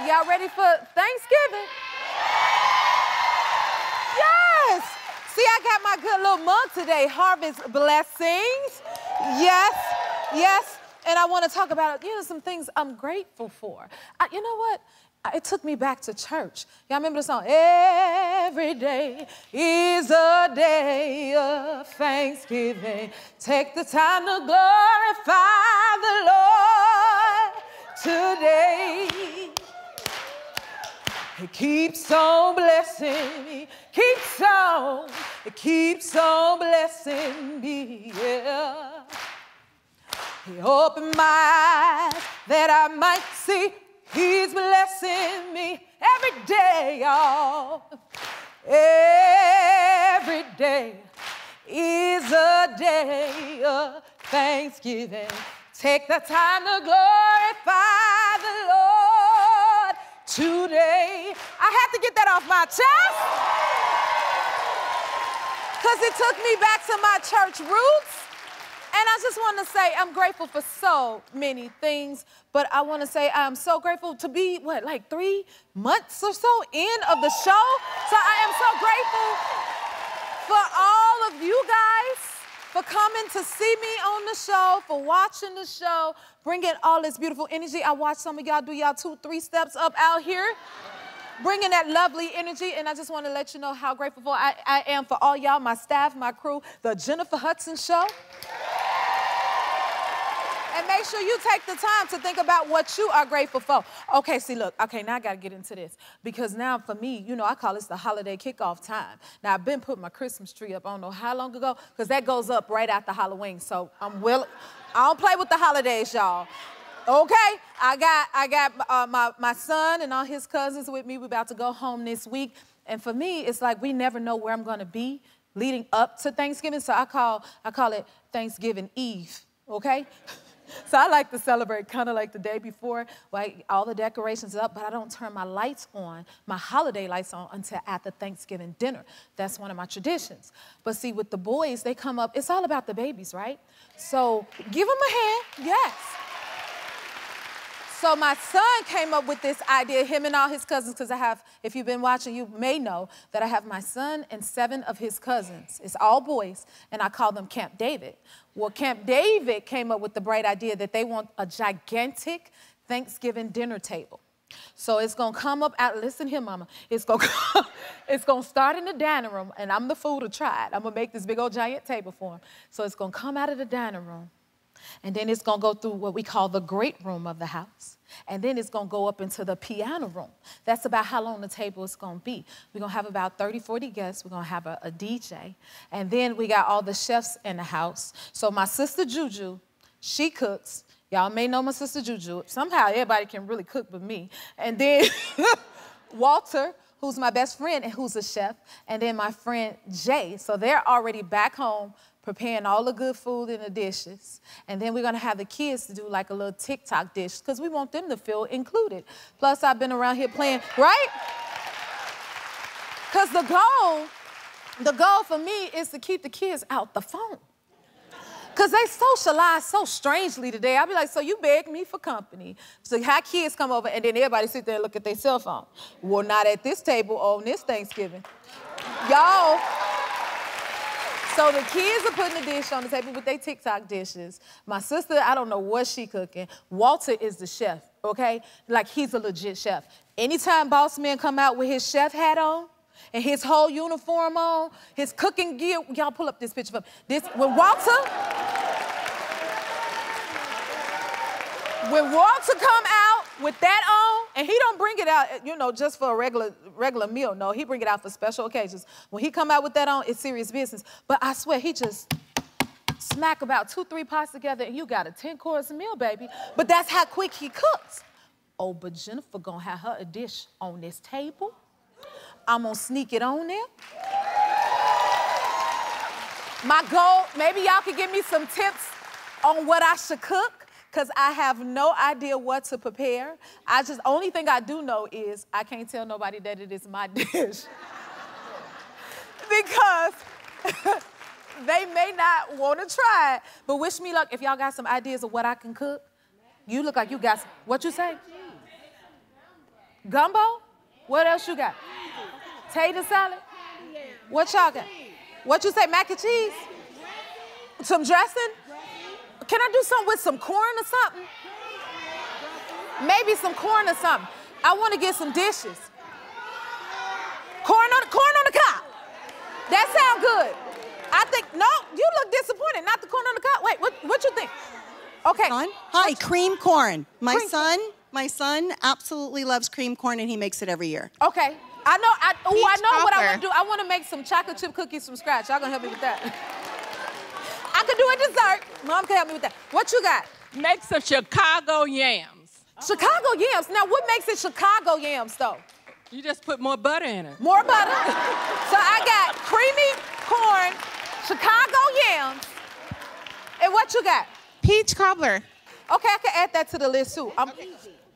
Y'all ready for Thanksgiving? Yes. See, I got my good little mug today, Harvest Blessings. Yes, yes. And I want to talk about, some things I'm grateful for. You know what? It took me back to church. Y'all remember the song? Every day is a day of Thanksgiving. Take the time to glorify the Lord today. He keeps on blessing me, keeps on blessing me, yeah. He opened my eyes that I might see. He's blessing me every day, y'all. Every day is a day of Thanksgiving. Take the time to glorify the Lord today. I had to get that off my chest because it took me back to my church roots. And I just want to say I'm grateful for so many things, but I want to say I'm so grateful to be, like 3 months or so in of the show. So I am so grateful for all of you guys for coming to see me on the show, for watching the show, bringing all this beautiful energy. I watched some of y'all do y'all 2-3 steps up out here, bringing that lovely energy, and I just want to let you know how grateful I am for all y'all, my staff, my crew, the Jennifer Hudson Show. And make sure you take the time to think about what you are grateful for. Okay, see, look, okay, now I got to get into this. Because now for me, I call this the holiday kickoff time. Now, I've been putting my Christmas tree up, I don't know how long ago, because that goes up right after Halloween. So I don't play with the holidays, y'all. Okay, I got my son and all his cousins with me. We're about to go home this week. And for me, it's like we never know where I'm going to be leading up to Thanksgiving. So I call it Thanksgiving Eve, okay? So I like to celebrate kind of like the day before, like all the decorations up, but I don't turn my lights on, my holiday lights on, until after Thanksgiving dinner. That's one of my traditions. But see, with the boys, they come up, it's all about the babies, right? So give them a hand, yes. So my son came up with this idea, him and all his cousins, because I have, if you've been watching, you may know that I have my son and 7 of his cousins. It's all boys, and I call them Camp David. Well, Camp David came up with the bright idea that they want a gigantic Thanksgiving dinner table. So it's going to come up out, listen here, mama. It's going to start in the dining room, and I'm the fool to try it. I'm going to make this big old giant table for him. So it's going to come out of the dining room. And then it's going to go through what we call the great room of the house. And then it's going to go up into the piano room. That's about how long the table is going to be. We're going to have about 30, 40 guests. We're going to have a DJ. And then we got all the chefs in the house. So my sister Juju, she cooks. Y'all may know my sister Juju. Somehow everybody can really cook but me. And then Walter, who's my best friend and who's a chef. And then my friend Jay. So they're already back home preparing all the good food in the dishes. And then we're going to have the kids to do like a little TikTok dish because we want them to feel included. Plus, I've been around here playing, right? Because the goal for me is to keep the kids out the phone. Because they socialize so strangely today. I'll be like, so you begged me for company. So how kids come over and then everybody sit there and look at their cell phone. Well, not at this table on this Thanksgiving. Y'all. So the kids are putting the dish on the table with their TikTok dishes. My sister, I don't know what she cooking. Walter is the chef, okay? Like, he's a legit chef. Anytime boss man come out with his chef hat on and his whole uniform on, his cooking gear, y'all pull up this picture for me. When Walter come out with that on, and he don't bring it out, just for a regular meal. No, he bring it out for special occasions. When he come out with that on, it's serious business. But I swear, he just smack about 2-3 pots together, and you got a 10-course meal, baby. But that's how quick he cooks. Oh, but Jennifer gonna have her a dish on this table. I'm gonna sneak it on there. My goal, maybe y'all could give me some tips on what I should cook. Because I have no idea what to prepare. Only thing I do know is I can't tell nobody that it is my dish. Because they may not want to try it. But wish me luck if y'all got some ideas of what I can cook. You look like you got some, what you say? Gumbo? What else you got? Tater salad? What y'all got? What you say, mac and cheese? Some dressing? Can I do something with some corn or something? Maybe some corn or something. I want to get some dishes. Corn on the cob. That sounds good. I think, no, you look disappointed. Not the corn on the cob. Wait, what you think? Okay. Hi, cream corn. My son absolutely loves cream corn, and he makes it every year. Okay. I know what I want to do. I want to make some chocolate chip cookies from scratch. Y'all gonna help me with that? I could do a dessert. Mom can help me with that. What you got? Make some Chicago yams. Chicago yams. Now, what makes it Chicago yams, though? You just put more butter in it. More butter? So I got creamy corn, Chicago yams, and what you got? Peach cobbler. Okay, I can add that to the list, too. I'm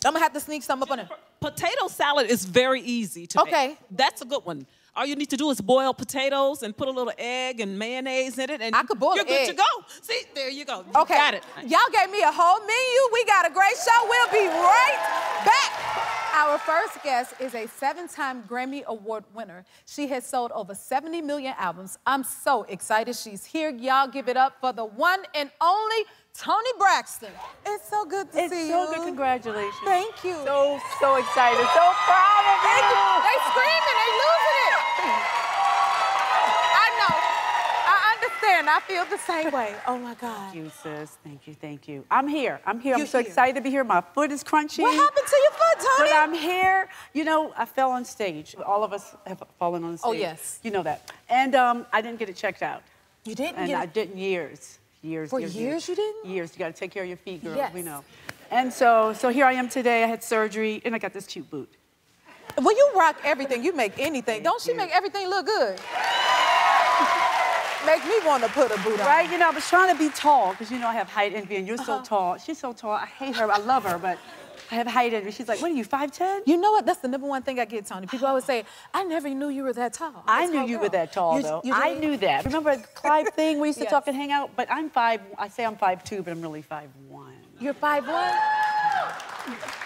gonna have to sneak some up on it. Potato salad is very easy to make. That's a good one. All you need to do is boil potatoes and put a little egg and mayonnaise in it, and I could boil you're good to go. See, there you go. You got it. Y'all gave me a whole menu. We got a great show. We'll be right back. Our first guest is a 7-time Grammy Award winner. She has sold over 70 million albums. I'm so excited she's here. Y'all give it up for the one and only Toni Braxton. It's so good to see you. It's so good. Congratulations. Thank you. So excited. So proud of you. Thank you. They screaming. They losing it. I know. I understand. I feel the same way. Oh, my God. Thank you, sis. Thank you. I'm here. I'm so excited to be here. My foot is crunchy. What happened to your foot, Toni? But I'm here. You know, I fell on stage. All of us have fallen on stage. Oh, yes. You know that. And I didn't get it checked out. You didn't and I didn't years. For years you didn't? Years. You got to take care of your feet, girl. Yes. We know. And so here I am today. I had surgery, and I got this cute boot. Well, you rock everything. You make anything. Don't she make everything look good? Make me want to put a boot on. Right? You know, I was trying to be tall, because, you know, I have height envy, and you're so tall. She's so tall. I hate her. I love her, but I have height envy. She's like, what are you, 5'10"? You know what? That's the #1 thing I get, Toni. People always say, I never knew you were that tall. I knew you were that tall, though. I knew that. Remember the Clive thing? We used to talk and hang out? But I'm 5', I say I'm 5'2", but I'm really 5'1". You're 5'1"?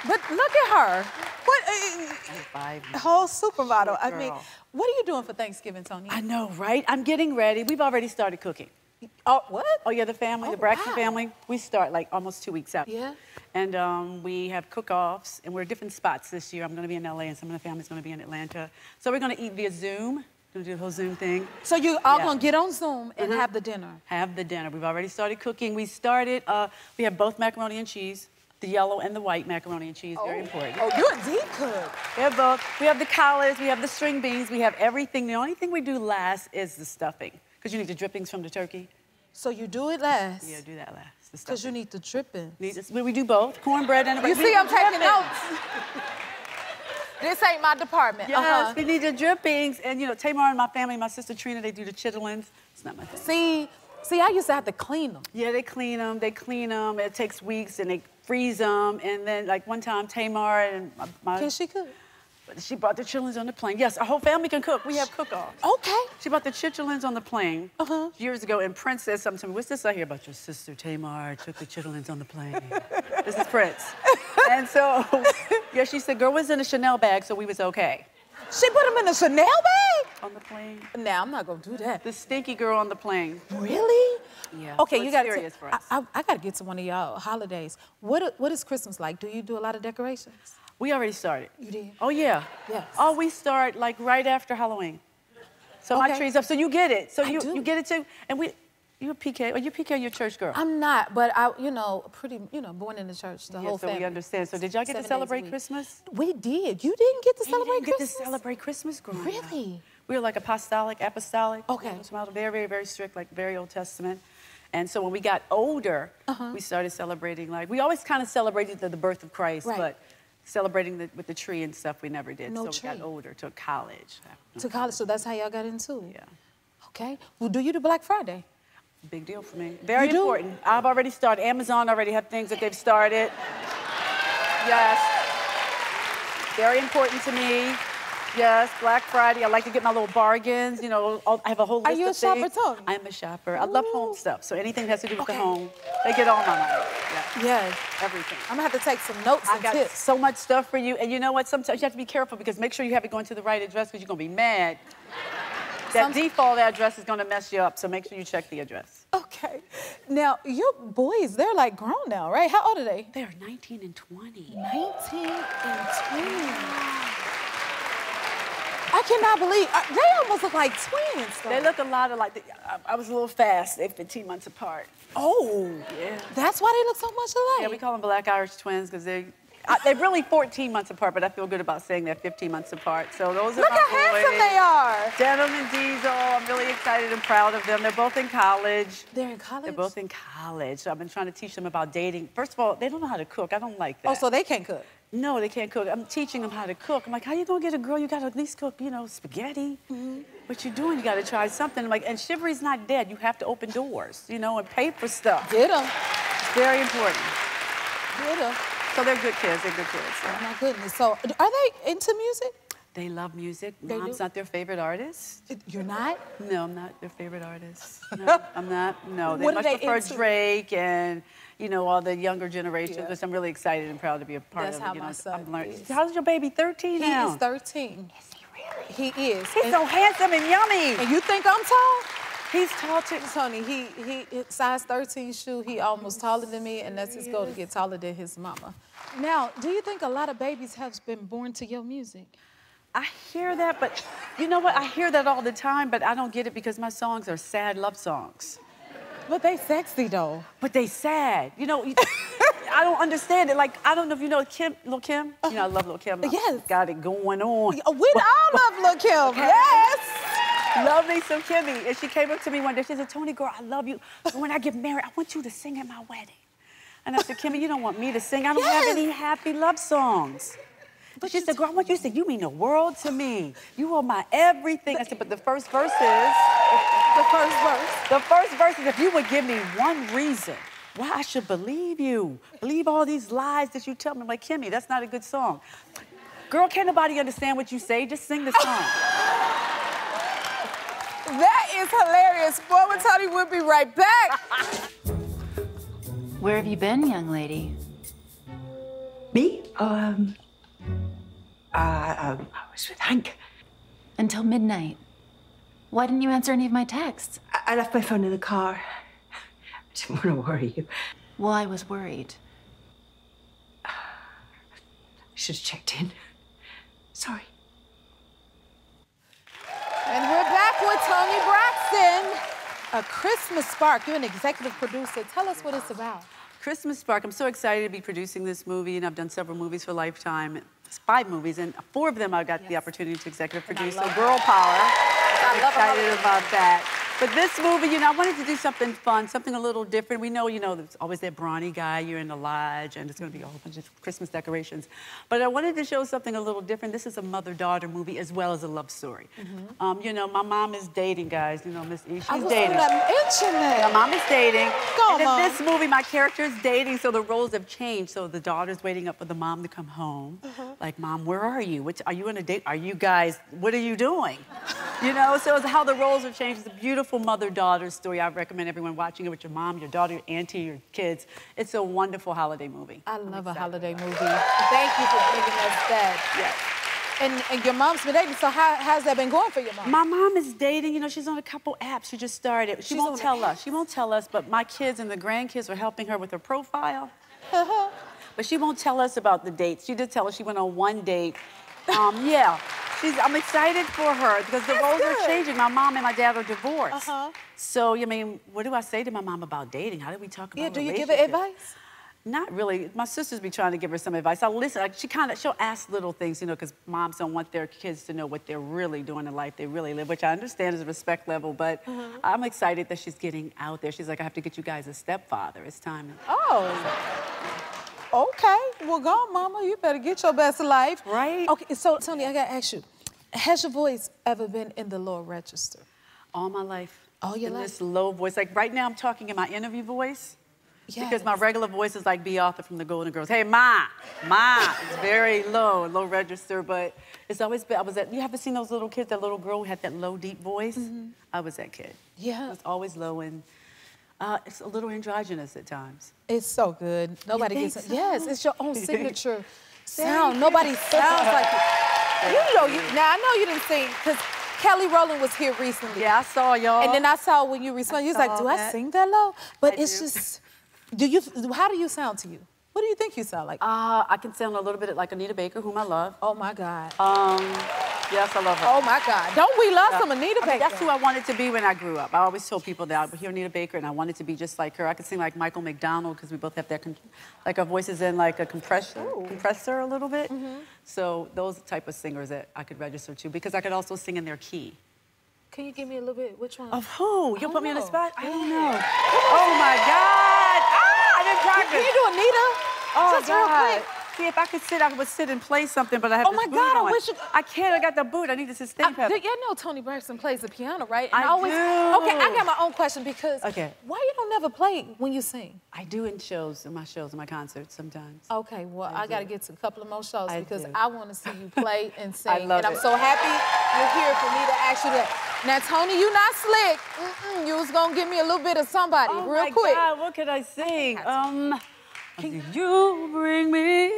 But look at her. What? I'm 5'1". Whole supermodel. I mean, what are you doing for Thanksgiving, Toni? I know, right? I'm getting ready. We've already started cooking. Oh, what? Oh, yeah, the family, the Braxton family. We start like almost 2 weeks out. Yeah. And we have cook-offs, and we're at different spots this year. I'm going to be in LA, and some of the family's going to be in Atlanta. So we're going to eat via Zoom. Going to do the whole Zoom thing. So you all going to get on Zoom and have the dinner? Have the dinner. We've already started cooking. We started, we have both macaroni and cheese, the yellow and the white macaroni and cheese, very important. Oh, you're a deep cook. We have both. We have the collards, we have the string beans, we have everything. The only thing we do last is the stuffing, because you need the drippings from the turkey. So you do it last? Yeah, do that last. Because you need the drippings. We do both, cornbread and... You see, I'm taking notes. This ain't my department. Yes, we need the drippings. And, you know, Tamar and my family, my sister Trina, they do the chitlins. It's not my thing. See, I used to have to clean them. Yeah, they clean them. It takes weeks, and they freeze them. And then, like, one time, Tamar and my... Can she cook? She brought the chitlins on the plane. Yes, our whole family can cook. We have cook-offs. Okay. She brought the chitlins on the plane years ago, and Prince said something to me. What's this I hear about your sister Tamar took the chitlins on the plane? This is Prince. And so, yeah, she said, girl was in a Chanel bag, so we was okay. She put them in a Chanel bag? On the plane. Nah, I'm not going to do that. The stinky girl on the plane. Really? Yeah. Okay, so you got to... serious for us. I got to get to one of y'all holidays. What is Christmas like? Do you do a lot of decorations? We already started. You did? Oh, yeah. Yes. Oh, we start, like, right after Halloween. So my tree's up, so you get it. So you get it, too. And you're a PK. Are you PK, you're a church girl? I'm not, but I, born in the church, the whole family. So we understand. So did y'all get to celebrate Christmas? We did. You didn't get to celebrate Christmas? You didn't get to celebrate Christmas growing up. Really? We were like apostolic. Okay. So very, very, very strict, like very Old Testament. And so when we got older, we started celebrating, like, we always kind of celebrated the birth of Christ, but celebrating with the tree and stuff, we never did. So we got older, to college. To college, so that's how y'all got into it? Yeah. Okay. Well, do you do Black Friday? Big deal for me. Very important. I've already started. Amazon already have things that they've started. Yes. Very important to me. Yes, Black Friday. I like to get my little bargains. You know, I have a whole list of things. Are you a shopper, Toni? I'm a shopper. I love home stuff. So anything that has to do with the home, they get all my money. Yes. Everything. I'm going to have to take some notes and tips. I got so much stuff for you. And you know what? Sometimes you have to be careful because make sure you have it going to the right address because you're going to be mad. That default address is going to mess you up, so make sure you check the address. Okay. Now, your boys, they're like grown now, right? How old are they? They're 19 and 20. 19 and 20. I cannot believe, they almost look like twins. Though. They look a lot alike. I was a little fast. They're 15 months apart. Oh. Yeah. That's why they look so much alike. Yeah, we call them Black Irish twins because they're really 14 months apart, but I feel good about saying they're 15 months apart. So those are Look my how boys. handsome they are. Denim and Diesel. I'm really excited and proud of them. They're both in college. They're in college? They're both in college. So I've been trying to teach them about dating. First of all, they don't know how to cook. I don't like that. Oh, so they can't cook? No, they can't cook. I'm teaching them how to cook. I'm like, how you gonna get a girl? You gotta at least cook, you know, spaghetti. What you doing? You gotta try something. I'm like, and chivalry's not dead. You have to open doors, you know, and pay for stuff. Get them. It's very important. Get them. So they're good kids. They're good kids. Oh my goodness. So are they into music? They love music. They Mom's do? not their favorite artist. You're not? No, I'm not their favorite artist. No, I'm not. No, they What much are they prefer into? Drake and, you know, all the younger generation, Yeah. which I'm really excited and proud to be a part That's of. how You know, my son I'm learning. is. How's your baby? 13 now? He is 13. Is he really? He is. He's so handsome and yummy. And you think I'm tall? He's tall too. Toni, he size 13 shoe, he almost taller than me, and that's his goal to get taller than his mama. Now, do you think a lot of babies have been born to your music? I hear that, but you know what? I hear that all the time, but I don't get it because my songs are sad love songs. But they sexy, though. But they sad. You know, I don't understand it. Like, I don't know if you know Kim, Lil' Kim. You know, I love Lil' Kim. Yes. Got it going on. We all love Lil' Kim. Yes. Love me some Kimmy. And she came up to me one day. She said, Toni, girl, I love you. But when I get married, I want you to sing at my wedding. And I said, Kimmy, you don't want me to sing. I don't have any happy love songs. But she said, girl, I want you to sing. You mean the world to me. You are my everything. I said, but the first verse is... The first verse? The first verse is if you would give me one reason why I should believe you, believe all these lies that you tell me. I'm like, Kimmy, that's not a good song. Girl, can't nobody understand what you say? Just sing the song. That is hilarious. Boy, with Toni, we'll be right back. Where have you been, young lady? Me? I was with Hank. Until midnight. Why didn't you answer any of my texts? I left my phone in the car. I didn't want to worry you. Well, I was worried. I should have checked in. Sorry. And we're back with Toni Braxton. A Christmas Spark. You're an executive producer. Tell us what it's about. Christmas Spark. I'm so excited to be producing this movie, and I've done several movies for Lifetime. It's 5 movies, and 4 of them I got the opportunity to executive produce. So girl power. I'm excited about that. But this movie, you know, I wanted to do something fun, something a little different. We know, you know, there's always that brawny guy, you're in the lodge, and it's going to be a whole bunch of Christmas decorations. But I wanted to show something a little different. This is a mother-daughter movie as well as a love story. You know, my mom is dating, guys. You know, Miss E, she's dating. My mom is dating. Go, and in Mom. this movie, my character is dating, so the roles have changed. So the daughter's waiting up for the mom to come home. Like, Mom, where are you? Are you on a date? Are you guys, what are you doing? You know, so it's how the roles have changed. It's a beautiful mother-daughter story. I recommend everyone watching it with your mom, your daughter, your auntie, your kids. It's a wonderful holiday movie. I love a holiday movie. Thank you for bringing us that. Yes. And your mom's been dating, so how's that been going for your mom? My mom is dating, you know, she's on a couple apps. She just started. She won't tell us. She won't tell us, but my kids and the grandkids are helping her with her profile. But she won't tell us about the dates. She did tell us she went on 1 date. Yeah. I'm excited for her because the roles are changing. My mom and my dad are divorced. So, I mean, what do I say to my mom about dating? How do we talk about do you give her advice? Not really. My sisters be trying to give her some advice. I'll listen. Like, she'll ask little things, you know, because moms don't want their kids to know what they're really doing in life, they really live, which I understand is a respect level, but I'm excited that she's getting out there. She's like, I have to get you guys a stepfather. It's time. Okay. Well, go on, Mama. You better get your best life. Right? Okay, so, Toni, I got to ask you, has your voice ever been in the lower register? All my life. All your in life? This low voice. Like, right now, I'm talking in my interview voice. Yes. Because my regular voice is like B. Arthur from the Golden Girls. Hey, Ma. It's very low register, but it's always been, you haven't seen those little kids, that little girl who had that low, deep voice? I was that kid. Yeah. It was always low and it's a little androgynous at times. It's so good. Nobody gets it. So? Yes, it's your own signature sound. Nobody sounds like it. Now, I know you didn't sing, because Kelly Rowland was here recently. Yeah, I saw y'all. And then I saw when you responded, you was like, do I sing that low? But it's just, how do you sound to you? What do you think you sound like? I can sound a little bit like Anita Baker, whom I love. Oh, my God. Yes, I love her. Oh, my God. Don't we love some Anita Baker? That's who I wanted to be when I grew up. I always told people that I would hear Anita Baker and I wanted to be just like her. I could sing like Michael McDonald because we both have that, like our voices in like a compressor a little bit. So those type of singers that I could register to, because I could also sing in their key. Can you give me a little bit? Which one? Of who? You'll put me on the spot? I don't know. Oh, my God. I didn't practice. Can you do Anita? Oh, just real quick. See, if I could sit, I would sit and play something, but I have this boot on. I wish you... I can't, I got the boot. I need to sustain pep. You know Toni Braxton plays the piano, right? And I do. Okay, I got my own question, because why you don't never play when you sing? I do in my concerts sometimes. Okay, well, I got to get to a couple of more shows because I want to see you play and sing. I love it. I'm so happy you're here for me to ask you that. Now, Toni, you not slick. You was going to give me a little bit of somebody real quick. Oh, my God, what could I sing? Can you bring me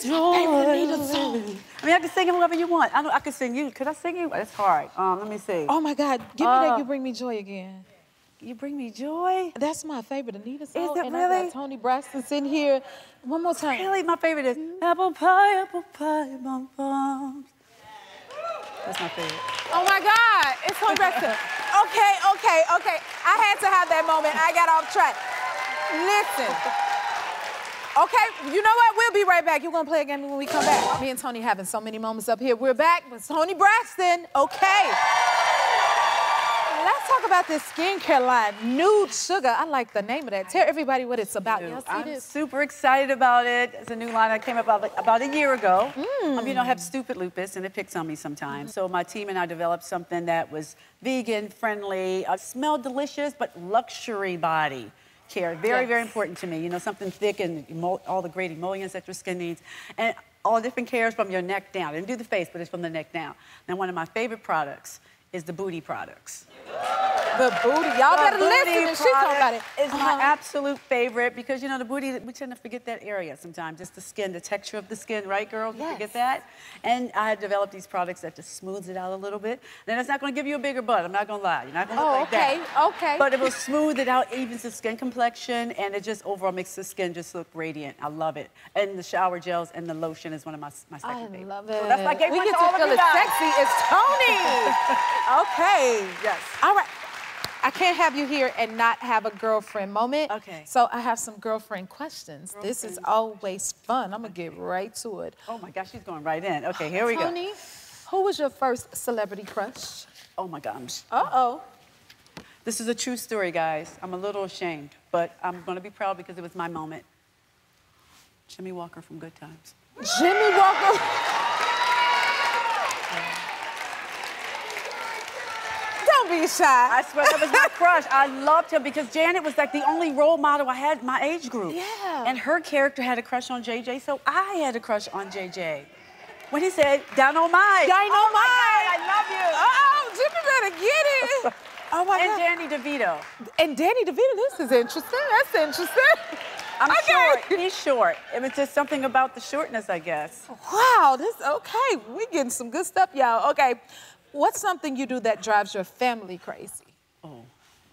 joy? Anita song. I mean, I can sing whoever you want. I can sing you. Could I sing you? That's hard. Let me see. Oh, my God. Give me that You Bring Me Joy again. You Bring Me Joy? That's my favorite Anita song. Is it and really? I got Toni Braxton sitting here. One more time. Really? My favorite is apple pie, bum, bum. That's my favorite. Oh, my God. It's Toni Braxton. Okay. I had to have that moment. I got off track. Listen. Okay, you know what? We'll be right back. You're going to play again when we come back. Me and Toni having so many moments up here. We're back with Toni Braxton. Okay. Let's talk about this skincare line, Nude Sugar. I like the name of that. Tell everybody what it's about. Yes, I'm super excited about it. It's a new line that came about a year ago. You know, I have stupid lupus, and it picks on me sometimes. So my team and I developed something that was vegan, friendly, smelled delicious, but luxury body care. Very important to me. You know, something thick and all the great emollients that your skin needs. And all different cares from your neck down. I didn't do the face, but it's from the neck down. Now, one of my favorite products is the booty products. The booty. Y'all better listen and she talk about it. It's my absolute favorite because, you know, the booty, we tend to forget that area sometimes. Just the skin, the texture of the skin, right, girls? You forget that. And I developed these products that just smooths it out a little bit. Then it's not going to give you a bigger butt. I'm not going to lie. You're not going to look like that. Okay. But it will smooth it out, evens the skin complexion, and it just overall makes the skin just look radiant. I love it. And the shower gels and the lotion is one of my second favorite. I love it. So that's my game. We get to feel as sexy as Toni. Okay. Yes. All right. I can't have you here and not have a girlfriend moment. Okay. So I have some girlfriend questions. This is always fun. I'm going to get right to it. Oh, my gosh, she's going right in. Okay, here we go. Toni, who was your first celebrity crush? Oh, my gosh. Uh-oh. This is a true story, guys. I'm a little ashamed, but I'm going to be proud because it was my moment. Jimmy Walker from Good Times. Jimmy Walker? Don't be shy. I swear that was my crush. I loved him because Janet was like the only role model I had in my age group. Yeah. And her character had a crush on JJ, so I had a crush on JJ. When he said, Dynamite. Dynamite. I love you. Oh, Jimmy better get it. Oh, my God. And Danny DeVito. And Danny DeVito, this is interesting. That's interesting. I'm short. He's short. It was just something about the shortness, I guess. Wow, okay. We're getting some good stuff, y'all. Okay. What's something you do that drives your family crazy? Oh,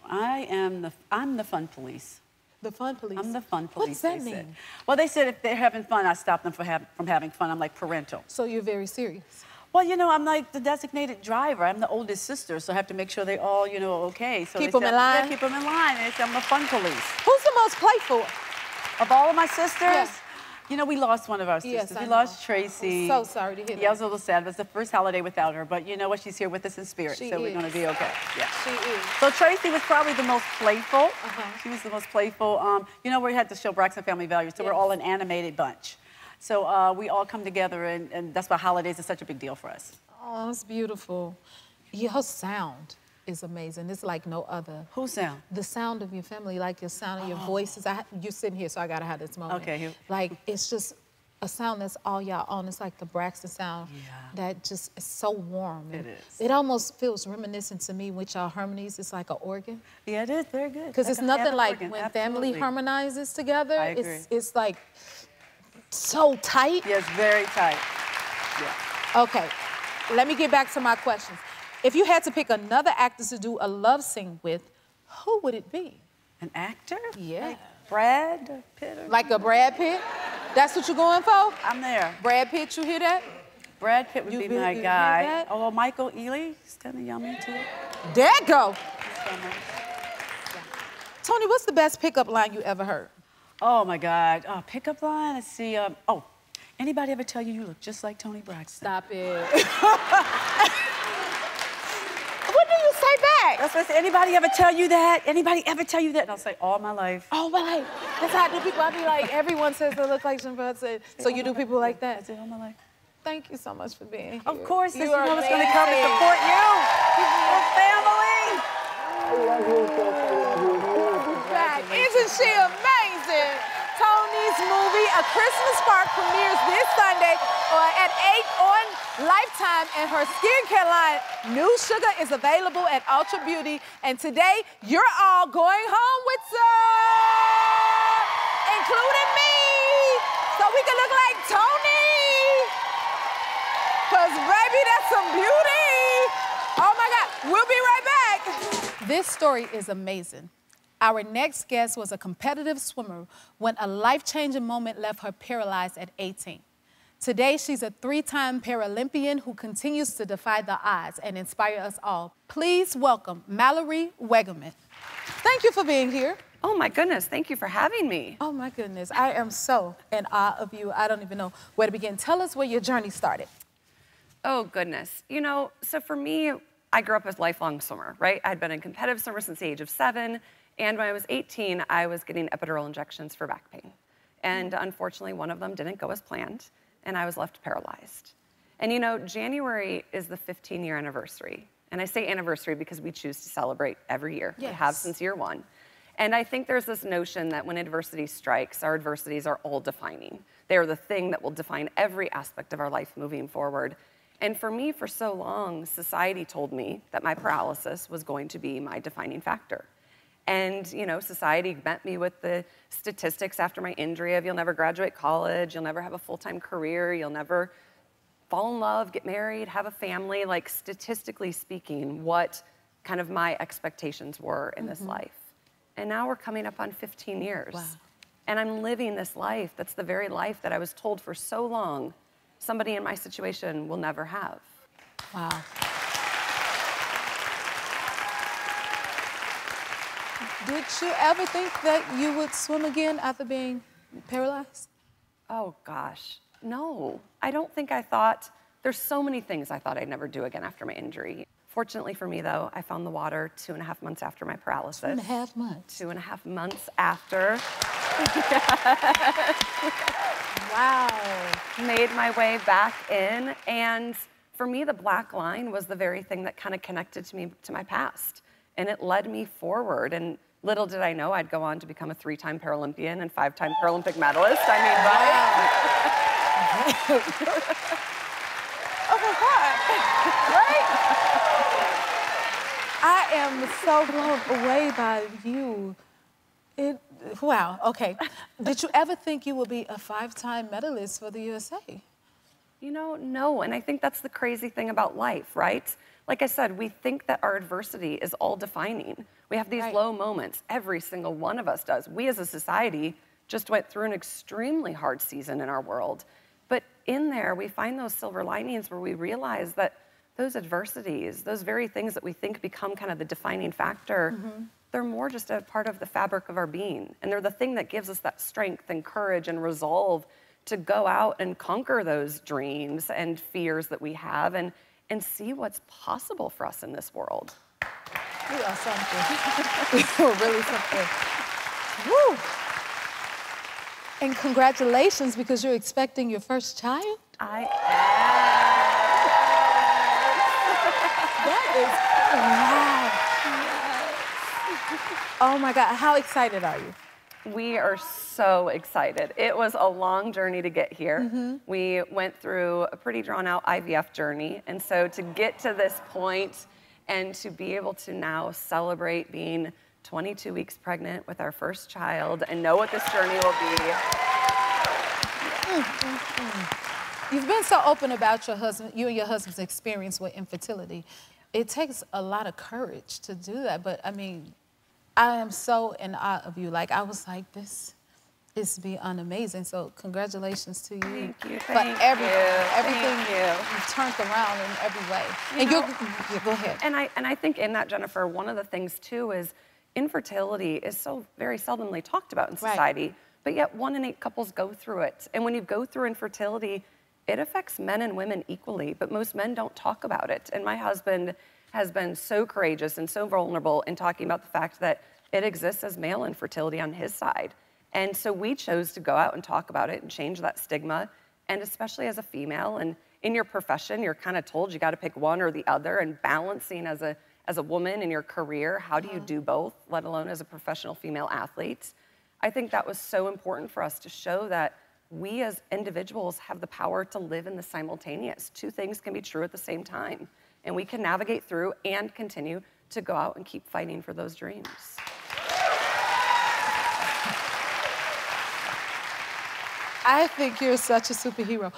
I'm the fun police. The fun police? I'm the fun police. What's that mean? Well, they said if they're having fun, I stop them from having fun. I'm like parental. So you're very serious? Well, you know, I'm like the designated driver. I'm the oldest sister, so I have to make sure they all, you know, okay. So keep them in line? Yeah, keep them in line. And they say I'm the fun police. Who's the most playful? Of all of my sisters? Yeah. You know, we lost one of our sisters. Yes, we lost Tracy. I'm so sorry to hear that. Yeah, I was a little sad. It was the first holiday without her, but you know what? She's here with us in spirit, so we're going to be okay. Yeah. She is. So Tracy was probably the most playful. She was the most playful. You know, we had the show Braxton Family Values, so we're all an animated bunch. So we all come together, and that's why holidays are such a big deal for us. Oh, that's beautiful. Your sound is amazing. It's like no other. Whose sound? The sound of your family, like your sound of your voices. You're sitting here, so I gotta have this moment. Okay. Like, it's just a sound that's all y'all own. It's like the Braxton sound that just is so warm. It is. It almost feels reminiscent to me with y'all harmonies. It's like an organ. Yeah, it is very good. Because it's nothing like when family harmonizes together. I agree. It's like so tight. Yeah, it's very tight. Yeah. Okay, let me get back to my questions. If you had to pick another actor to do a love scene with, who would it be? An actor? Yeah. Like Brad Pitt? Like a Brad Pitt? That's what you're going for? I'm there. Brad Pitt, you hear that? Brad Pitt would be my guy. Although Michael Ealy is kind of yummy too. There you go. Toni, what's the best pickup line you ever heard? Oh my God. Pickup line? Let's see. Anybody ever tell you you look just like Toni Braxton? Stop it. What do you say back? That's what I say. Anybody ever tell you that? Anybody ever tell you that? And I'll say, all my life. All my life. That's how I do people. I be like, everyone says they look like Jennifer Hudson. So you do people like that? That's it, all my life. Thank you so much for being here. Of course, you are know it's going to come and support you. We're family. Isn't she amazing? Toni's movie, A Christmas Spark, premieres this Sunday at 8 on Lifetime, and her skincare line, Nude Sugar, is available at Ultra Beauty. And today, you're all going home with some, including me, so we can look like Toni. Because, baby, that's some beauty. Oh, my God. We'll be right back. This story is amazing. Our next guest was a competitive swimmer when a life-changing moment left her paralyzed at 18. Today, she's a 3-time Paralympian who continues to defy the odds and inspire us all. Please welcome Mallory Weggemann. Thank you for being here. Oh my goodness, thank you for having me. Oh my goodness, I am so in awe of you. I don't even know where to begin. Tell us where your journey started. Oh goodness, you know, so for me, I grew up as a lifelong swimmer, right? I'd been a competitive swimmer since the age of 7, and when I was 18, I was getting epidural injections for back pain. And unfortunately, one of them didn't go as planned, and I was left paralyzed. And you know, January is the 15-year anniversary. And I say anniversary because we choose to celebrate every year. Yes. We have since year 1. And I think there's this notion that when adversity strikes, our adversities are all defining. They are the thing that will define every aspect of our life moving forward. And for me, for so long, society told me that my paralysis was going to be my defining factor. And, you know, society met me with the statistics after my injury of you'll never graduate college, you'll never have a full-time career, you'll never fall in love, get married, have a family. Like, statistically speaking, what kind of my expectations were in this life. And now we're coming up on 15 years. Wow. And I'm living this life that's the very life that I was told for so long somebody in my situation will never have. Wow. Did you ever think that you would swim again after being paralyzed? Oh gosh, no. I don't think I thought, there's so many things I thought I'd never do again after my injury. Fortunately for me though, I found the water 2.5 months after my paralysis. 2.5 months? 2.5 months after. Wow. Made my way back in, and for me, the black line was the very thing that kind of connected to my past, and it led me forward. And little did I know I'd go on to become a 3-time Paralympian and 5-time Paralympic medalist. I mean, right? Oh my God, right? I am so blown away by you. Wow, okay. Did you ever think you would be a 5-time medalist for the USA? You know, no, and I think that's the crazy thing about life, right? Like I said, we think that our adversity is all defining. We have these low moments. Every single one of us does. We as a society just went through an extremely hard season in our world. But in there, we find those silver linings where we realize that those adversities, those very things that we think become kind of the defining factor, they're more just a part of the fabric of our being. And they're the thing that gives us that strength and courage and resolve to go out and conquer those dreams and fears that we have and see what's possible for us in this world. We are something. We are really something. Woo! And congratulations, because you're expecting your first child. I am. That is, wow. Oh my God, how excited are you? We are so excited. It was a long journey to get here. We went through a pretty drawn out IVF journey. And so to get to this point and to be able to now celebrate being 22 weeks pregnant with our first child and know what this journey will be. You've been so open about you and your husband's experience with infertility. It takes a lot of courage to do that, but I mean, I am so in awe of you. Like, I was like, this is beyond amazing. So congratulations to you. Thank you. For everything Thank you. You've turned around in every way. Go ahead. And I think in that, Jennifer, one of the things too is infertility is so very seldomly talked about in society, but yet 1 in 8 couples go through it. And when you go through infertility, it affects men and women equally, but most men don't talk about it. And my husband has been so courageous and so vulnerable in talking about the fact that it exists as male infertility on his side. And so we chose to go out and talk about it and change that stigma. And especially as a female, and in your profession, you're kind of told you got to pick one or the other, and balancing as a woman in your career, how do you do both, let alone as a professional female athlete? I think that was so important for us to show that we as individuals have the power to live in the simultaneous. 2 things can be true at the same time. And we can navigate through and continue to go out and keep fighting for those dreams. I think you're such a superhero.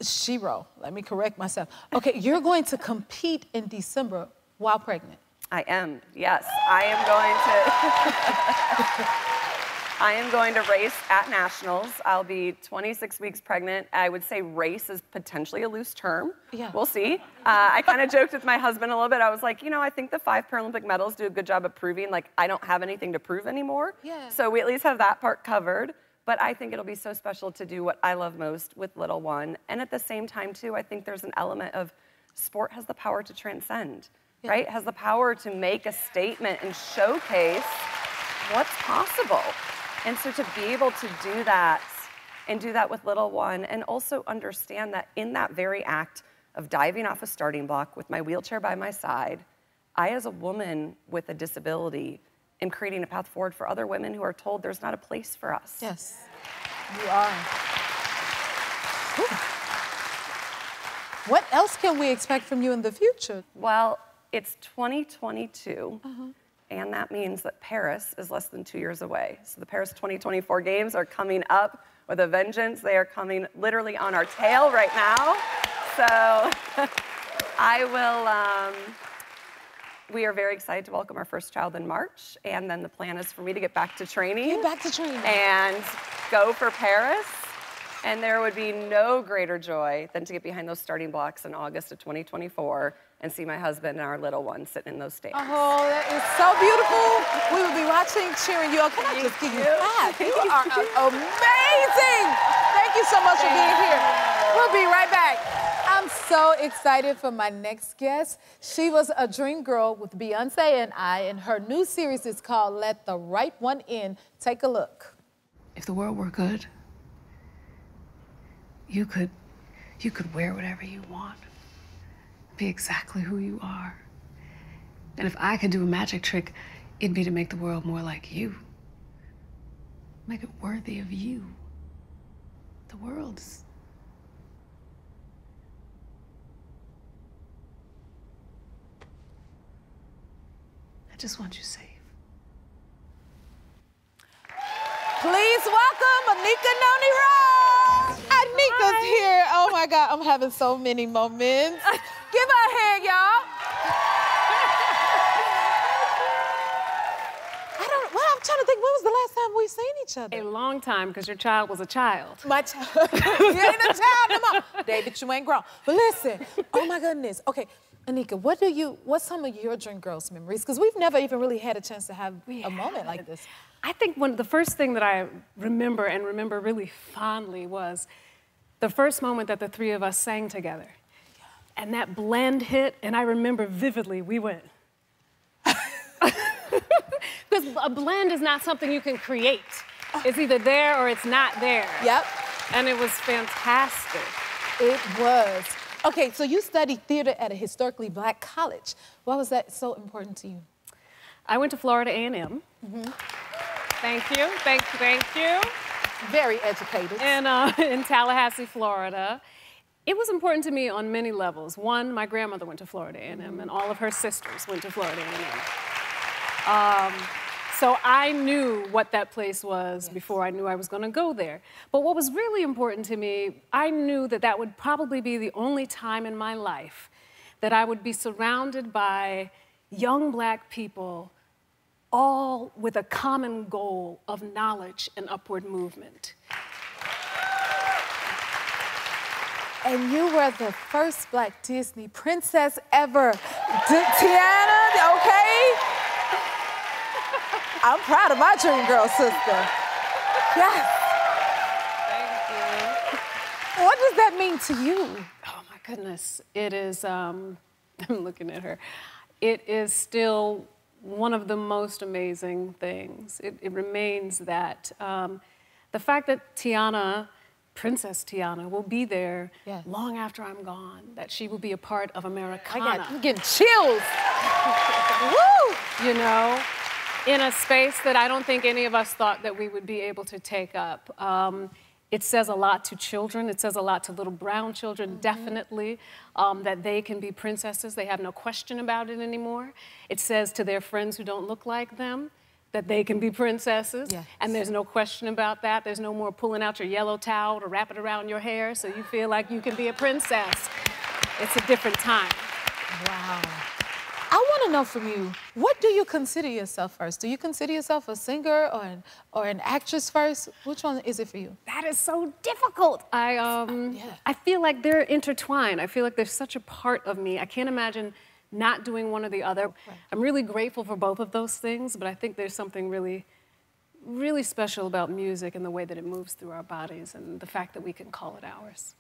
Shiro, let me correct myself. Okay, you're going to compete in December while pregnant. I am, yes. I am going to race at nationals. I'll be 26 weeks pregnant. I would say race is potentially a loose term. Yeah. We'll see. I kind of joked with my husband a little bit. I was like, you know, I think the 5 Paralympic medals do a good job of proving, like, I don't have anything to prove anymore. Yeah. So we at least have that part covered. But I think it'll be so special to do what I love most with little one. And at the same time, too, I think there's an element of sport has the power to transcend, right? Has the power to make a statement and showcase what's possible. And so to be able to do that and do that with little one, and also understand that in that very act of diving off a starting block with my wheelchair by my side, I, as a woman with a disability, am creating a path forward for other women who are told there's not a place for us. Yes, you are. Ooh. What else can we expect from you in the future? Well, it's 2022. And that means that Paris is less than 2 years away. So the Paris 2024 games are coming up with a vengeance. They are coming literally on our tail right now. So we are very excited to welcome our first child in March. And then the plan is for me to get back to training. Get back to training. And go for Paris. And there would be no greater joy than to get behind those starting blocks in August of 2024 and see my husband and our little one sitting in those stands. Oh, that is so beautiful. We will be watching, cheering you on. Can I just give you clap? You are amazing. Thank you so much for being here. We'll be right back. I'm so excited for my next guest. She was a dream girl with Beyonce and I, and her new series is called Let the Right One In. Take a look. If the world were good, you could wear whatever you want. Be exactly who you are. And if I could do a magic trick, it'd be to make the world more like you. Make it worthy of you. The world's... I just want you safe. Please welcome Anika Noni Rose. Anika's here. Oh my God, I'm having so many moments. Give her a hand, y'all. I'm trying to think, when was the last time we seen each other? A long time, because your child was a child. My child. You ain't a child no more. David, you ain't grown. But listen, oh my goodness. Okay, Anika, what's some of your Dreamgirls memories? Because we've never even really had a chance to have a moment like this. I think the first thing that I remember really fondly was the first moment that the 3 of us sang together. And that blend hit, and I remember vividly, we went. Because a blend is not something you can create. It's either there or it's not there. Yep. And it was fantastic. It was. Okay, so you studied theater at a historically Black college. Why was that so important to you? I went to Florida A&M. Thank you, thank you. Very educated. And in Tallahassee, Florida. It was important to me on many levels. One, my grandmother went to Florida A&M, and all of her sisters went to Florida A&M. So I knew what that place was before I knew I was going to go there. But what was really important to me, I knew that that would probably be the only time in my life that I would be surrounded by young Black people, all with a common goal of knowledge and upward movement. And you were the first Black Disney princess ever. Tiana, okay? I'm proud of my Dreamgirls sister. Yes. Thank you. What does that mean to you? Oh my goodness. It is, I'm looking at her. It is still one of the most amazing things. It remains that. The fact that Tiana, Princess Tiana, will be there long after I'm gone, that she will be a part of Americana. I'm getting chills. Woo! You know, in a space that I don't think any of us thought that we would be able to take up. It says a lot to children. It says a lot to little brown children, definitely, that they can be princesses. They have no question about it anymore. It says to their friends who don't look like them that they can be princesses, and there's no question about that. There's no more pulling out your yellow towel to wrap it around your hair so you feel like you can be a princess. It's a different time. Wow. I want to know from you, what do you consider yourself first? Do you consider yourself a singer or an actress first? Which one is it for you? That is so difficult. I feel like they're intertwined. I feel like they're such a part of me. I can't imagine not doing one or the other. Right. I'm really grateful for both of those things, but I think there's something really, really special about music and the way that it moves through our bodies and the fact that we can call it ours.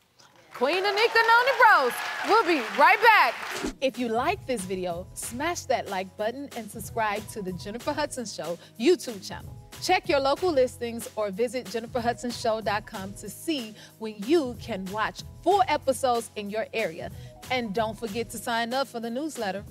Queen Anika Noni Rose. We'll be right back. If you like this video, smash that like button and subscribe to the Jennifer Hudson Show YouTube channel. Check your local listings or visit jenniferhudsonshow.com to see when you can watch full episodes in your area. And don't forget to sign up for the newsletter.